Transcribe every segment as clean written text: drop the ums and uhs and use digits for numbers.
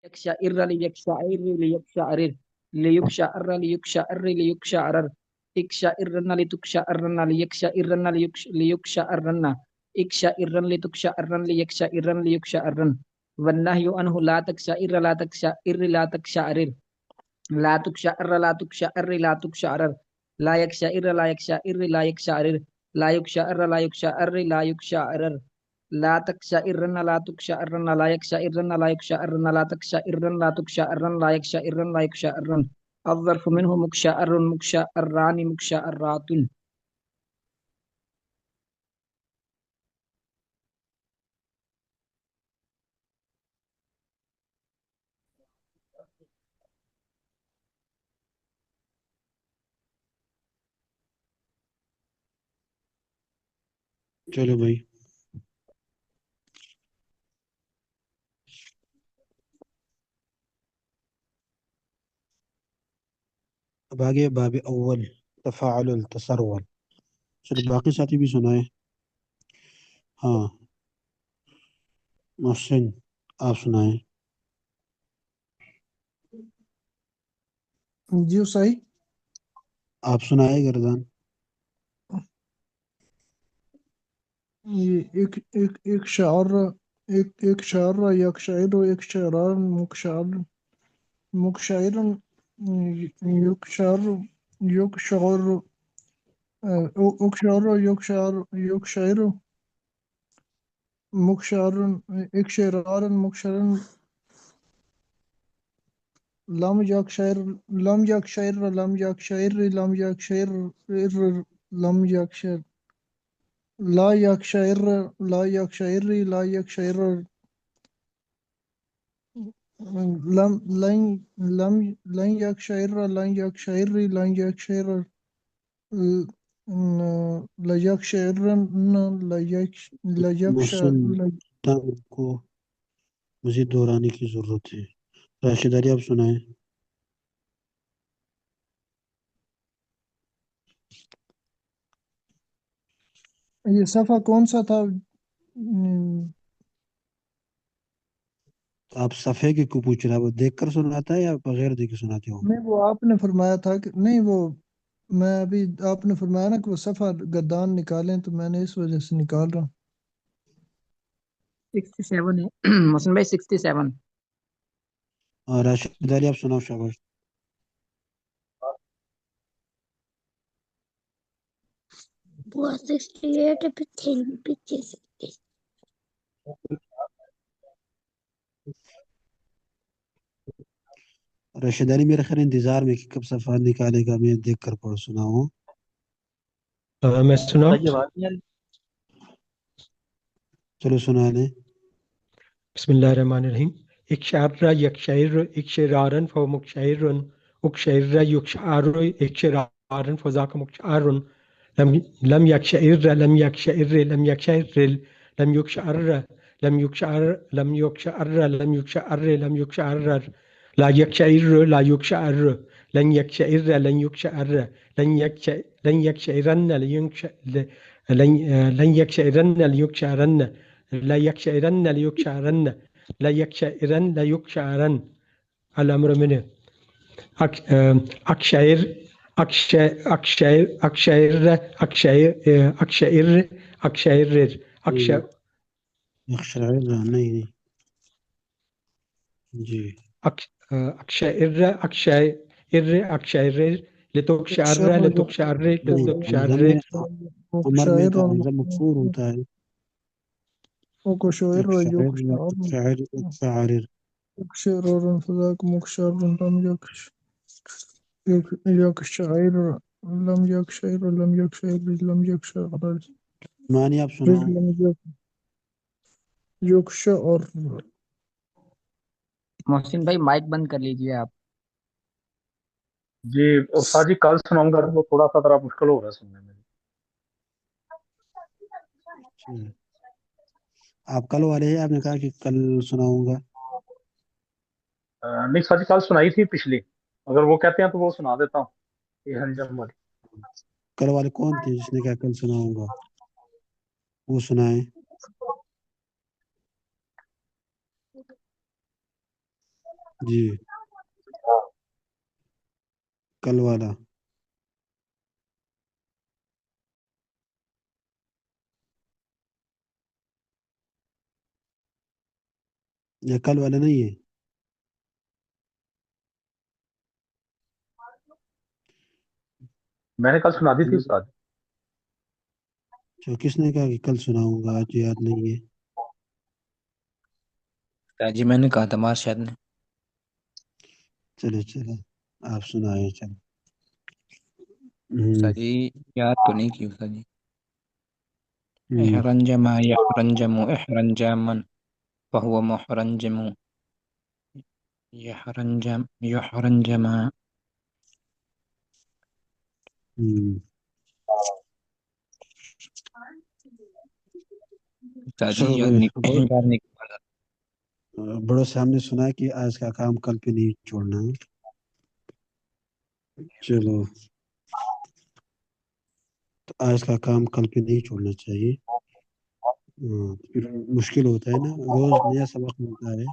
يكشائر ليكشائر ليكشائر ليكشائر ليكشائر ليكشائر اكشائرن لتكشائرن ليكشائرن ليكشائرن اكشائرن لتكشائرن ليكشائرن ليكشائرن والنهي عنه لا تكشائر لا تكشائر لا تكشائر لا تكشائر لا تكشائر لا تكشائر لا يكشائر لا يكشائر لا يكشائر لا يكشائر لا يكشائر لا يكشائر لا تكشائرن لا تكشائرن لا يكشائرن لا يكشائرن لا تكشائرن لا تكشائرن لا يكشائرن لا يكشائرن الظرف منه مكشائر مكشائران مكشائرات. چلو بھائی اب آگے باب اول تفاعل التصرول. چلو باقی ساتھی بھی سنائے. ہاں محسن آپ سنائیں. جی صحیح. آپ سنائے گردان. ایک شعر ایک شعر یک شاعر ایک شعران مکشعر مکشعر یک شعر یک شعر اکشعر یک شعر یک شعر مکشعر ایک شعران مکشعر لم یک شعر لم یک شعر لم یک شعر لم یک شعر لم یک شعر لا یک شعر لا یک شعر لا یک شعر لم لن یک شعر لن یک شعر لن یک شعر لا یک شعر لا یک محسن شعر. کو مزید دہرانے کی ضرورت ہے. راشد علی آپ سنائیں. یہ صفحہ کون سا تھا؟ آپ صفحے کے کو پوچھ رہا ہے، وہ دیکھ کر سناتا ہے یا بغیر دیکھ کے سناتے ہو؟ نہیں وہ آپ نے فرمایا تھا کہ نہیں، وہ میں ابھی آپ نے فرمایا نا کہ وہ صفحہ گردان نکالیں، تو میں نے اس وجہ سے نکال رہا ہوں. 67 ہے محسن بھائی 67. اور راشد علی آپ سناؤ. شاباش. وہ 68 پیچھے سے. راشد علی میرے خیال انتظار میں کہ کب صفحہ نکالے گا، میں دیکھ کر پڑھ سناؤں. میں سناؤں؟ چلو سنا لیں. بسم اللہ الرحمن الرحیم. ایک شعر یک شعر ایک شعرارن فو مکشعرن اک شعر یک شعر ایک شعرارن فذاک مکشعرن لم یک شعر لم یک شعر لم یک شعر لم یک شعر لم یک شعر لم یک شعر لم یک شعر لم یک شعر لا یک شعر لا یک شعر لن یک شعر لن یک شعر لن یک شعرن لن یک شعرن لن یک شعرن لا يكشعرن ليكشعرن لا يكشعرن لا يكشعرن. الأمر منه أكشعر أكشعر أكشعر أكشعر أكشعر أكشعر أكشعر شاعر نہیں جی أكشعر أكشعر أكشعر لتكشعر لتكشعر لتكشعر عمر میں تو حمزہ مکسور ہوتا ہے. مکشعر یک شاعر شاعر شعر فذاک مکشعر لم یک شعر لم یک شعر لم یک شعر لم یک شعر معنی آپ سناؤ. یک شعر. محسن بھائی مائک بند کر لیجئے آپ. جی استاد جی کل سناؤں گا، وہ تھوڑا سا ذرا مشکل ہو رہا ہے سننے میں. آپ کل والے ہیں، آپ نے کہا کہ کل سناؤں گا. نہیں سر جی کل سنائی تھی پچھلی، اگر وہ کہتے ہیں تو وہ سنا دیتا ہوں. یہ انجم والی کل والے کون تھے جس نے کہا کل سناؤں گا؟ وہ سنائیں. جی کل والا یا کل والا نہیں ہے؟ میں نے کل سنا دی تھی استاد. جو کس نے کہا کہ کل سناؤں گا، آج یاد نہیں ہے؟ جی میں نے کہا تھا مار شاید نے. چلے چلے آپ سنائیں. چلے استاد جی یاد تو نہیں کی استاد جی. ہم، احرنجم يحرنجم احرنجاما فهو محرنجم يحرنجما. ہم، استاد جی چلو یاد بھائی، نہیں یاد نہیں. بڑوں سے ہم نے سنا کہ آج کا کام کل پہ نہیں چھوڑنا ہے. چلو تو آج کا کام کل پہ نہیں چھوڑنا چاہیے. پھر مشکل ہوتا ہے نا، روز نیا سبق ملتا ہے.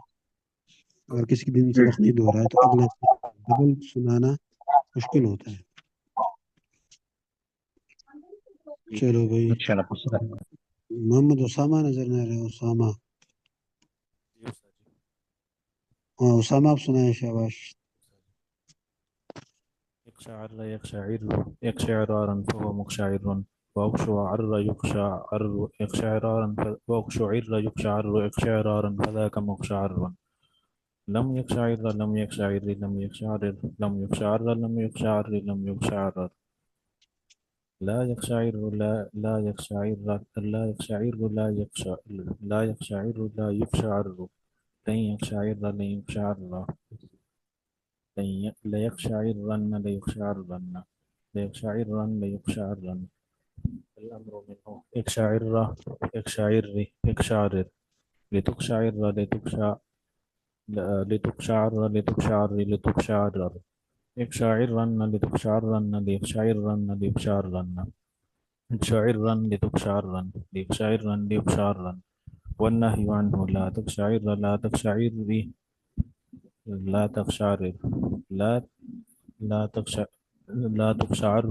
اگر کسی دن سبق نہیں دو رہا ہے تو اگلا ڈبل سنانا مشکل ہوتا ہے. چلو بھائی، انشاءاللہ. محمد اسامہ نظر نہ رہے. اسامہ، ہاں اسامہ آپ سنائیں. شاباش. يقشعر يقشعرارا فهو مقشعر وأقشعر يقشعرارا يقشعرارا فذاك مقشعر لم يقشعر لم يقشعر لم يقشعر لم يقشعر لم يقشعر لم يقشعر لا يقشعر لا يقشعر لا يقشعر لا يقشعر لا يقشعر لا يقشعر لن يقشعر لن يقشعر ليقشعرن ليقشعرن ليقشعرن ليقشعرن الأمر منه اقشعر اقشعر لتقشعر لتقشعر لتقشعر اقشعرن لتقشعرن ليقشعرن ليقشعرن اقشعرن لتقشعرن ليقشعرن ليقشعرن والنهي عنه لا تقشعر لا تقشعر لا تقشعر لا لا تقشعر لا تقشعر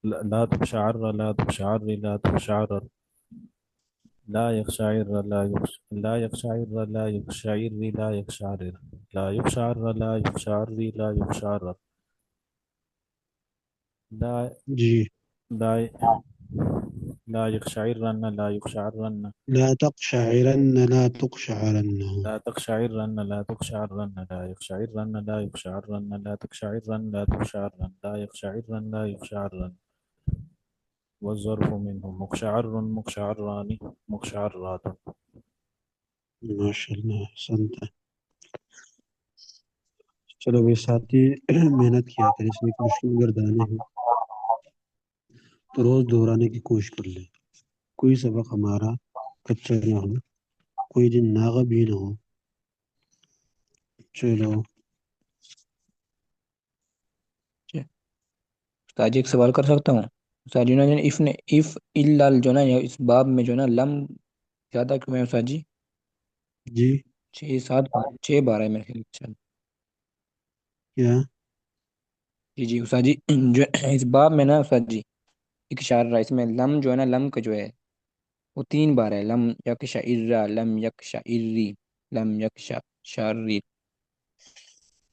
لا تقشعر لا تقشعر لا تقشعر لا يقشعر لا يقشعر لا يقشعر لا يقشعر لا يقشعر لا يقشعر لا يقشعر لا جی لا لا يقشعرن لا يقشعرن لا تقشعرن لا تقشعرن. لا تقشعرن لا تقشعرن لا يقشعرن لا يقشعرن لا تقشعرن لا تقشعرن لا يقشعرن لا يقشعرن والظرف منه مقشعر مقشعران مقشعرات. ماشاء اللہ، احسنت. چلو بھائی ساتھی، محنت کیا کریں. اس میں ایک مشکل گردانے ہو تو روز دہرانے کی کوشش کر لیں. کوئی سبق ہمارا کچا نہ ہو، کوئی دن ناغہ بھی نہ ہو. چلو استاد جی ایک سوال کر سکتا ہوں؟ استاد جی اف الا جو نا اس باب میں جو نا لم زیادہ کیوں ہے استاد جی؟ جی 6 بار ہے میرے خیال سے. کیا جی جی استاد جی جو اس باب میں نا استاد جی ایک اشارہ اس میں لم جو ہے نا، لم کا جو ہے وہ 3 بار ہے. لم یکشا ارا لم یکشا اری لم یکشا شاری.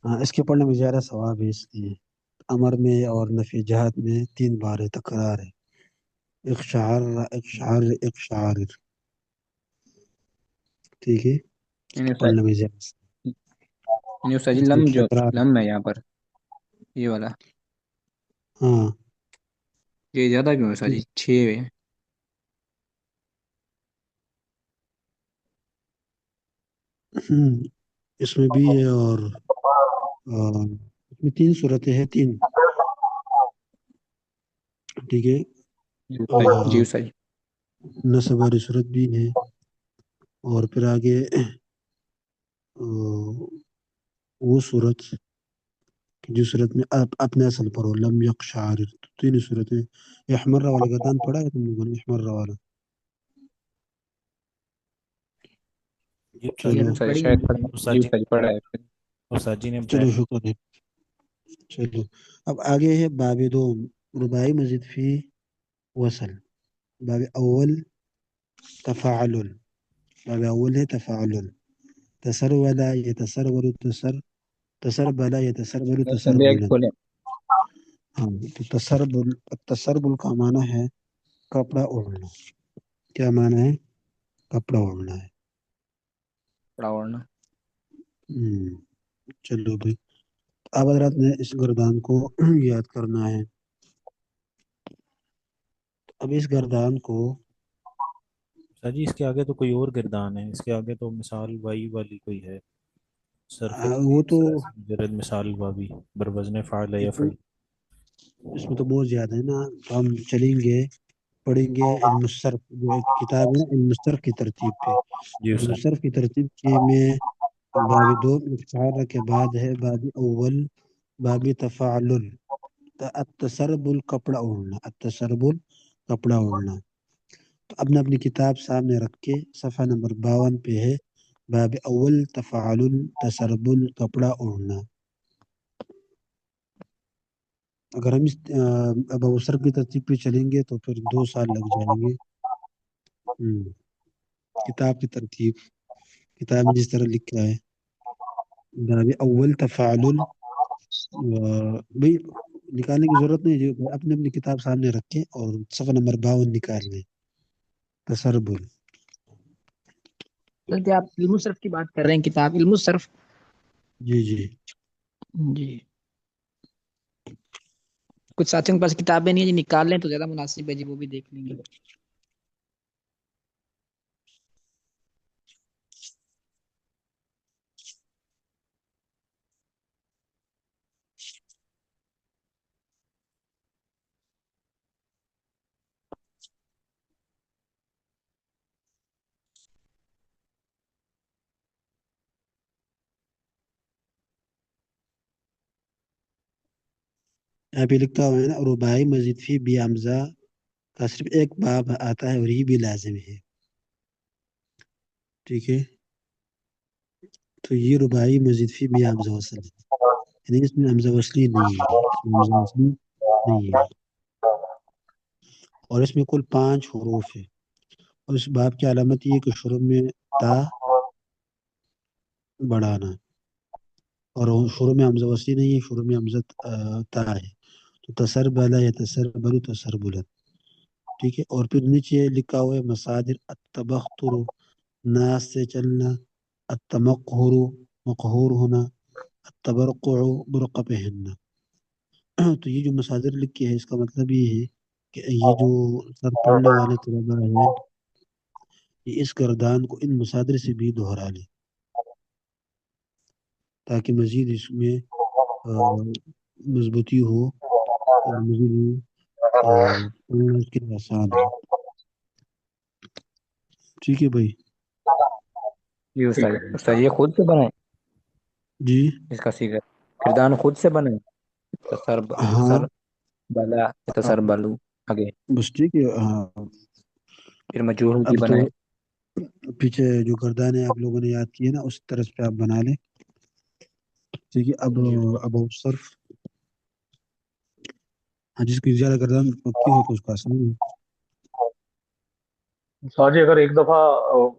ہاں، اس کے پڑھنے میں زیادہ ثواب ہے. اس لیے امر میں اور نفی جہاد میں 3 بار ہے، تکرار ہے. اقشعر اقشعر اقشعر. ٹھیک ہے، یعنی پڑھنے میں زیادہ استاد جی اس لم لیے جو تکرار. لم ہے یہاں پر یہ والا، ہاں یہ زیادہ کیوں ہے استاد جی؟ 6 ہے. اس میں بھی ہے اور اس میں 3 صورتیں ہیں. 3 ٹھیک ہے. جی استاد جی. نصب والی صورت بھی ہے، اور پھر آگے وہ صورت جس صورت میں آپ اپنے اصل پر ہو، لم یقشعر. 3 صورتیں. احمر والا گردان پڑھا ہے تم لوگوں نے؟ احمر والا. جی چلو استاد جی شاید جی استاد جی پڑھا ہے. استاد جی نے چلو بتایا شکر ہے. چلو اب آگے ہے باب دوم رباعی مزید فی وصل. باب اول تفاعل. باب اول ہے تفاعل. تسرولا يتسرول تسربل يتسربل بیگ تسربلا. کھولیں. ہاں تو تسربل کا معنی ہے کپڑا اوڑھنا. کیا معنی ہے؟ کپڑا اوڑھنا ہے. کپڑا اوڑھنا. چلو بھائی اب حضرات نے اس گردان کو یاد کرنا ہے. اب اس گردان کو استاد جی اس کے آگے تو کوئی اور گردان ہے، اس کے آگے تو مثال وائی والی کوئی ہے، صرف وہ تو مجرد مثال واوی بروزن فعل یہ تو یفعل. اس میں تو بہت زیادہ ہے نا. تو ہم چلیں گے پڑھیں گے علم الصرف جو ایک کتاب ہے نا علم الصرف کی ترتیب پہ. جی علم استاد. الصرف کی ترتیب کے میں باب دو مفعول کے بعد ہے باب اول باب تفاعل. التسربل کپڑا اوڑھنا. التسربل کپڑا اوڑھنا. تو اب نے اپنی کتاب سامنے رکھ کے صفحہ نمبر 52 پہ ہے باب اول تفاعل تسربل کپڑا اوڑھنا. اگر ہم اس ابو بکر کی ترتیب پہ چلیں گے تو پھر 2 سال لگ جائیں گے. کتاب کی ترتیب کتاب میں جس طرح لکھا ہے باب اول تفاعل بھائی نکالنے کی ضرورت نہیں. جو اپنے اپنی کتاب سامنے رکھیں اور صفحہ نمبر 52 نکال لیں. تسربل. چلتے آپ علم الصرف کی بات کر رہے ہیں، کتاب علم الصرف. جی جی جی کچھ ساتھیوں کے پاس کتابیں نہیں ہیں جی، نکال لیں تو زیادہ مناسب ہے جی، وہ بھی دیکھ لیں گے. یہاں پہ لکھا ہوا ہے نا رباعی مزید فی بی حمزہ کا صرف ایک باب آتا ہے اور یہ بھی لازم ہے. ٹھیک ہے تو یہ رباعی مزید فی بی حمزہ وصل ہے. یعنی اس میں حمزہ وصلی نہیں ہے. اس میں حمزہ وصلی نہیں ہے اور اس میں کل 5 حروف ہے. اور اس باب کی علامت یہ ہے کہ شروع میں تا بڑھانا اور شروع میں حمزہ وصلی نہیں ہے، شروع میں حمزہ تا ہے. تو تسربلا یا تسربل تسربلا. ٹھیک ہے اور پھر نیچے لکھا ہوا ہے مصادر التبختر ناس سے چلنا، التمقہر مقہور ہونا، التبرقع برقع پہننا. تو یہ جو مصادر لکھی ہے اس کا مطلب یہ ہے کہ یہ جو سر پڑھنے والے طلباء ہیں یہ اس گردان کو ان مصادر سے بھی دہرا لیں تاکہ مزید اس میں مضبوطی ہو اور مزید پڑھنا اس کے لیے آسان ہو. ٹھیک ہے بھائی. جی استاد یہ خود سے بنائے جی اس کا سیکھا کردان خود سے بنے ہاں سر بلا سر بلو آگے بس ٹھیک ہے. ہاں پھر مجہول کی اب تو بنائے. پیچھے جو گردانے آپ لوگوں نے یاد کیے نا اس طرز پہ آپ بنا لیں. ٹھیک ہے اب صرف جس کی زیادہ گردان پکی ہو تو اس کا آسان ہے. استاد جی اگر ایک دفعہ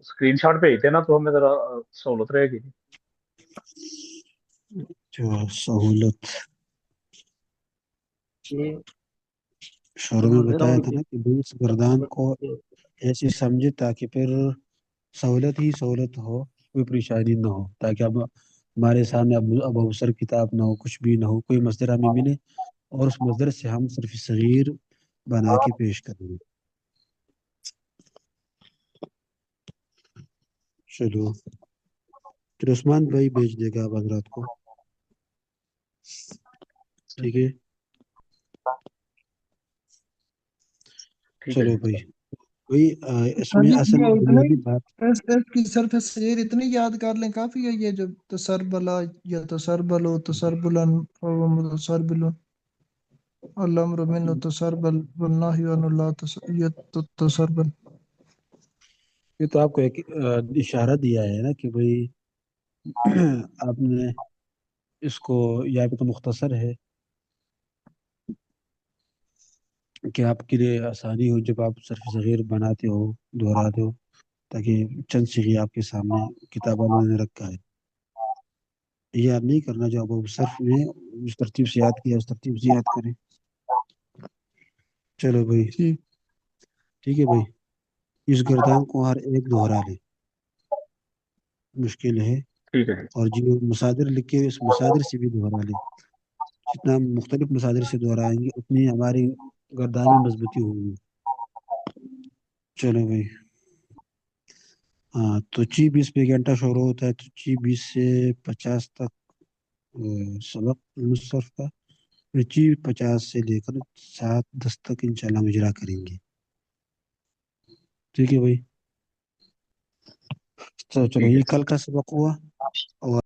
اسکرین شاٹ بھیجتے نا تو ہمیں ذرا سہولت رہے گی. جو سہولت شروع میں بتایا تھا نا کہ بھائی اس گردان کو ایسی سمجھے تاکہ پھر سہولت ہی سہولت ہو، کوئی پریشانی نہ ہو، تاکہ اب ہمارے سامنے اب اوسر کتاب نہ ہو، کچھ بھی نہ ہو، کوئی مصدر ہمیں ملے اور اس مصدر سے ہم صرف صغیر بنا کے پیش کریں گے. چلو پھر عثمان بھائی بھیج دے گا اب حضرات کو. ٹھیک ہے ٹھیک ہے چلو جی بھائی. استاد. وہی اس میں اصل یہ اتنے بنیادی بات اس کی صرف صغیر اتنے یاد کر لیں کافی ہے. یہ جو تسربلا یا تسربلو تسربلن تسربلن الامر منه تسربل والنهي عن الله تسربل. یہ تو آپ کو ایک اشارہ دیا ہے نا کہ بھائی آپ نے اس کو یہاں پہ تو مختصر ہے کہ آپ کے لیے آسانی ہو جب آپ صرف صغیر بناتے ہو دہراتے ہو، تاکہ چند صیغے آپ کے سامنے کتاب والوں نے رکھا ہے، یہ آپ نہیں کرنا جو آپ صرف میں اس ترتیب سے یاد کیا اس ترتیب سے یاد کریں. چلو بھائی ٹھیک ٹھیک ہے بھائی. اس گردان کو ہر ایک دہرا لے، مشکل ہے، ٹھیک ہے اور جو مصادر لکھے اس مصادر سے بھی دہرا لے. جتنا ہم مختلف مصادر سے دہرائیں گے اتنی ہماری گردان میں مضبوطی ہوگی. چلو بھائی. ہاں تو چی 20 پہ گھنٹہ شروع ہوتا ہے تو چی 20 سے 50 تک سبق مصرف کا، پھر چی 50 سے لے کر 7-10 تک انشاءاللہ ہم اجرا کریں گے. ٹھیک ہے بھائی. چلو ٹھیک ہے یہ کل کا سبق ہوا. اور